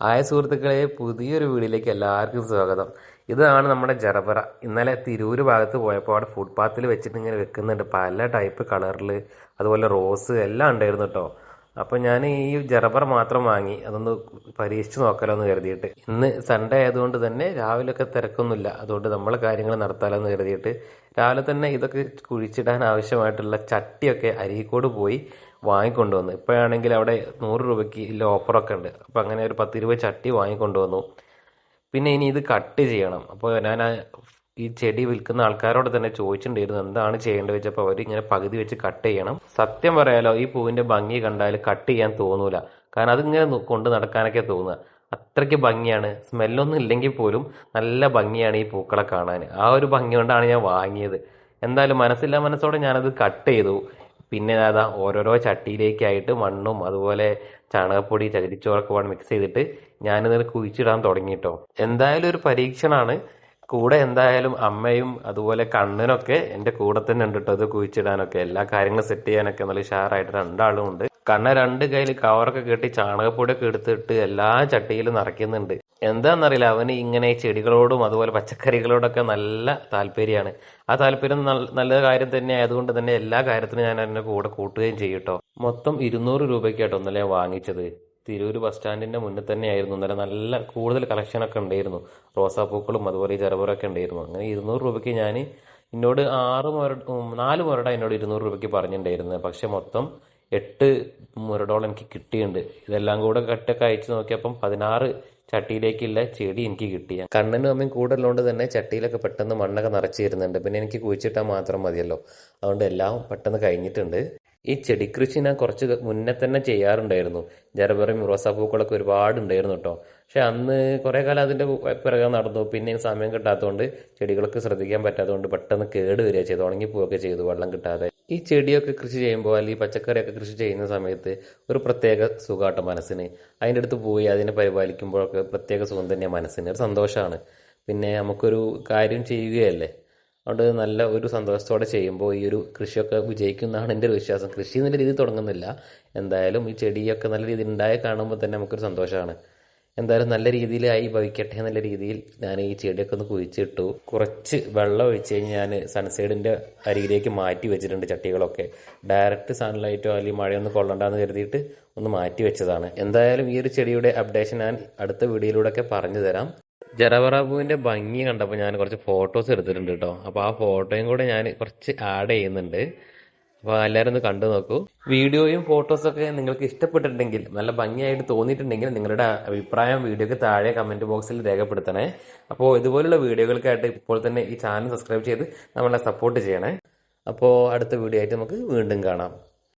സുഹൃത്തുക്കളെ, പുതിയൊരു വീഡിയോയിലേക്ക് എല്ലാവർക്കും സ്വാഗതം. ഇതാണ് നമ്മുടെ ജറബറ. ഇന്നലെ തിരൂര് ഭാഗത്ത് പോയപ്പോൾ അവിടെ ഫുട്പാത്തിൽ വെച്ചിട്ട് ഇങ്ങനെ വെക്കുന്നുണ്ട്, പല ടൈപ്പ് കളറിൽ. അതുപോലെ റോസ് എല്ലാം ഉണ്ടായിരുന്നു കേട്ടോ. അപ്പോൾ ഞാൻ ഈ ജറബറ മാത്രം വാങ്ങി, അതൊന്ന് പരീക്ഷിച്ച് നോക്കാലോ എന്ന് കരുതിയിട്ട്. ഇന്ന് സൺഡേ ആയതുകൊണ്ട് തന്നെ രാവിലെയൊക്കെ തിരക്കൊന്നുമില്ല, അതുകൊണ്ട് നമ്മളെ കാര്യങ്ങൾ നടത്താലോ എന്ന് കരുതിയിട്ട് രാവിലെ തന്നെ ഇതൊക്കെ കുഴിച്ചിടാൻ ആവശ്യമായിട്ടുള്ള ചട്ടിയൊക്കെ അരീക്കോട് പോയി വാങ്ങിക്കൊണ്ടുവന്നു. ഇപ്പോഴാണെങ്കിൽ അവിടെ 100 രൂപയ്ക്ക് ഇല്ല ഓഫറൊക്കെ ഉണ്ട്. അപ്പം അങ്ങനെ ഒരു 10-20 ചട്ടി വാങ്ങിക്കൊണ്ടുവന്നു. പിന്നെ ഇനി ഇത് കട്ട് ചെയ്യണം. അപ്പോൾ ഞാൻ ഈ ചെടി വിൽക്കുന്ന ആൾക്കാരോട് തന്നെ ചോദിച്ചിട്ടുണ്ടായിരുന്നു എന്താണ് ചെയ്യേണ്ടത് വെച്ചപ്പോൾ അവർ ഇങ്ങനെ പകുതി വെച്ച് കട്ട് ചെയ്യണം. സത്യം പറയാലോ, ഈ പൂവിൻ്റെ ഭംഗി കണ്ടാൽ കട്ട് ചെയ്യാൻ തോന്നൂല. കാരണം അതിങ്ങനെ കൊണ്ട് നടക്കാനൊക്കെ തോന്നുക, അത്രയ്ക്ക് ഭംഗിയാണ്. സ്മെല്ലൊന്നും ഇല്ലെങ്കിൽ പോലും നല്ല ഭംഗിയാണ് ഈ പൂക്കളെ കാണാൻ. ആ ഒരു ഭംഗി കൊണ്ടാണ് ഞാൻ വാങ്ങിയത്. എന്തായാലും മനസ്സില്ലാ മനസ്സോടെ ഞാനത് കട്ട് ചെയ്തു. പിന്നെ അതാ ഓരോരോ ചട്ടിയിലേക്കായിട്ട് മണ്ണും അതുപോലെ ചാണകപ്പൊടി, ചകിരിച്ചോറൊക്കെ വേണം മിക്സ് ചെയ്തിട്ട് ഞാനിത് കുഴിച്ചിടാൻ തുടങ്ങിട്ടോ. എന്തായാലും ഒരു പരീക്ഷണമാണ്. കൂടെ എന്തായാലും അമ്മയും അതുപോലെ കണ്ണനൊക്കെ എൻ്റെ കൂടെ തന്നെ ഉണ്ട് കേട്ടോ. ഇത് കുഴിച്ചിടാനൊക്കെ എല്ലാ കാര്യങ്ങളും സെറ്റ് ചെയ്യാനൊക്കെ നല്ല ഉഷാറായിട്ട് രണ്ടാളും ഉണ്ട്. കണ്ണ രണ്ട് കയ്യിൽ കവറൊക്കെ കെട്ടി ചാണകപ്പൊടിയൊക്കെ എടുത്തിട്ട് എല്ലാ ചട്ടിയിലും നിറയ്ക്കുന്നുണ്ട്. എന്താണെന്നറിയില്ല, അവന് ഇങ്ങനെ ചെടികളോടും അതുപോലെ പച്ചക്കറികളോടൊക്കെ നല്ല താല്പര്യമാണ്. ആ താല്പര്യം നല്ല കാര്യം തന്നെ ആയതുകൊണ്ട് തന്നെ എല്ലാ കാര്യത്തിനും ഞാൻ എന്നെ കൂടെ കൂട്ടുകയും ചെയ്യും കേട്ടോ. മൊത്തം 200 രൂപയ്ക്കാട്ടോ ഇന്നലെ വാങ്ങിച്ചത്. തിരൂര് ബസ് സ്റ്റാൻഡിന്റെ മുന്നിൽ തന്നെയായിരുന്നു. ഇന്നലെ നല്ല കൂടുതൽ കളക്ഷനൊക്കെ ഉണ്ടായിരുന്നു. റോസാപ്പൂക്കളും അതുപോലെ ഈ ജറബറൊക്കെ ഉണ്ടായിരുന്നു. അങ്ങനെ 200 രൂപയ്ക്ക് ഞാൻ എന്നോട് 4 മുരട എന്നോട് 200 രൂപയ്ക്ക് പറഞ്ഞിട്ടുണ്ടായിരുന്നത്. പക്ഷെ മൊത്തം 8 മുരടോളം എനിക്ക് കിട്ടിയിട്ടുണ്ട്. ഇതെല്ലാം കൂടെ കട്ടൊക്കെ അയച്ചു നോക്കിയപ്പം 16 ചട്ടിയിലേക്കുള്ള ചെടി എനിക്ക് കിട്ടി. കണ്ണനും അമ്മയും കൂടുതലുകൊണ്ട് തന്നെ ചട്ടിയിലൊക്കെ പെട്ടെന്ന് മണ്ണൊക്കെ നിറച്ച് തരുന്നുണ്ട്. പിന്നെ എനിക്ക് കുഴിച്ചിട്ടാൽ മാത്രം മതിയല്ലോ, അതുകൊണ്ട് എല്ലാം പെട്ടെന്ന് കഴിഞ്ഞിട്ടുണ്ട്. ഈ ചെടിക്കൃഷി ഞാൻ കുറച്ച് മുന്നേ തന്നെ ചെയ്യാറുണ്ടായിരുന്നു. ജറബറയും റോസാപ്പൂക്കളൊക്കെ ഒരുപാട് ഉണ്ടായിരുന്നു കേട്ടോ. പക്ഷെ അന്ന് കുറേ കാലം അതിൻ്റെ പിറകെ നടന്നു. പിന്നെ സമയം കിട്ടാത്തതുകൊണ്ട് ചെടികളൊക്കെ ശ്രദ്ധിക്കാൻ പറ്റാത്തതുകൊണ്ട് പെട്ടെന്ന് കേട് വരിക ചെയ്തു, ഉണങ്ങിപ്പോവുകയൊക്കെ ചെയ്തു വെള്ളം കിട്ടാതെ. ഈ ചെടിയൊക്കെ കൃഷി ചെയ്യുമ്പോൾ അല്ലെങ്കിൽ പച്ചക്കറിയൊക്കെ കൃഷി ചെയ്യുന്ന സമയത്ത് ഒരു പ്രത്യേക സുഖാട്ടോ മനസ്സിന്. അതിൻ്റെ അടുത്ത് പോയി അതിനെ പരിപാലിക്കുമ്പോഴൊക്കെ പ്രത്യേക സുഖം തന്നെയാണ് മനസ്സിന്, ഒരു സന്തോഷമാണ്. പിന്നെ നമുക്കൊരു കാര്യം ചെയ്യുകയല്ലേ, അതുകൊണ്ട് നല്ല ഒരു സന്തോഷത്തോടെ ചെയ്യുമ്പോൾ ഈ ഒരു കൃഷിയൊക്കെ വിജയിക്കുന്നതാണ് എൻ്റെ ഒരു വിശ്വാസം. കൃഷി എന്നുള്ള രീതിയിൽ തുടങ്ങുന്നില്ല, എന്തായാലും ഈ ചെടിയൊക്കെ നല്ല രീതിയിൽ ഉണ്ടായി കാണുമ്പോൾ തന്നെ നമുക്കൊരു സന്തോഷമാണ്. എന്തായാലും നല്ല രീതിയിലായി ഭവിക്കട്ടെ എന്നുള്ള രീതിയിൽ ഞാൻ ഈ ചെടിയൊക്കെ ഒന്ന് കുഴിച്ചിട്ടു. കുറച്ച് വെള്ളം ഒഴിച്ച് കഴിഞ്ഞ് ഞാൻ സൺസൈഡിൻ്റെ അരികിലേക്ക് മാറ്റി വെച്ചിട്ടുണ്ട് ചട്ടികളൊക്കെ. ഡയറക്റ്റ് സൺലൈറ്റോ അല്ലെങ്കിൽ മഴയൊന്നും കൊള്ളണ്ടെന്ന് കരുതിയിട്ട് ഒന്ന് മാറ്റി വെച്ചതാണ്. എന്തായാലും ഈ ഒരു ചെടിയുടെ അപ്ഡേഷൻ ഞാൻ അടുത്ത വീഡിയോയിലൂടെ ഒക്കെ പറഞ്ഞു തരാം. ജറബറാപ്പൂവിൻ്റെ ഭംഗി കണ്ടപ്പോൾ ഞാൻ കുറച്ച് ഫോട്ടോസ് എടുത്തിട്ടുണ്ട് കേട്ടോ. അപ്പോൾ ആ ഫോട്ടോയും കൂടെ ഞാൻ കുറച്ച് ആഡ് ചെയ്യുന്നുണ്ട്. അപ്പോൾ എല്ലാവരും ഒന്ന് കണ്ടു നോക്കൂ. വീഡിയോയും ഫോട്ടോസൊക്കെ നിങ്ങൾക്ക് ഇഷ്ടപ്പെട്ടിട്ടുണ്ടെങ്കിൽ, നല്ല ഭംഗിയായിട്ട് തോന്നിയിട്ടുണ്ടെങ്കിൽ നിങ്ങളുടെ അഭിപ്രായം വീഡിയോക്ക് താഴെ കമൻറ്റ് ബോക്സിൽ രേഖപ്പെടുത്തണേ. അപ്പോൾ ഇതുപോലുള്ള വീഡിയോകൾക്കായിട്ട് ഇപ്പോൾ തന്നെ ഈ ചാനൽ സബ്സ്ക്രൈബ് ചെയ്ത് നമ്മളെ സപ്പോർട്ട് ചെയ്യണേ. അപ്പോൾ അടുത്ത വീഡിയോ ആയിട്ട് നമുക്ക് വീണ്ടും കാണാം.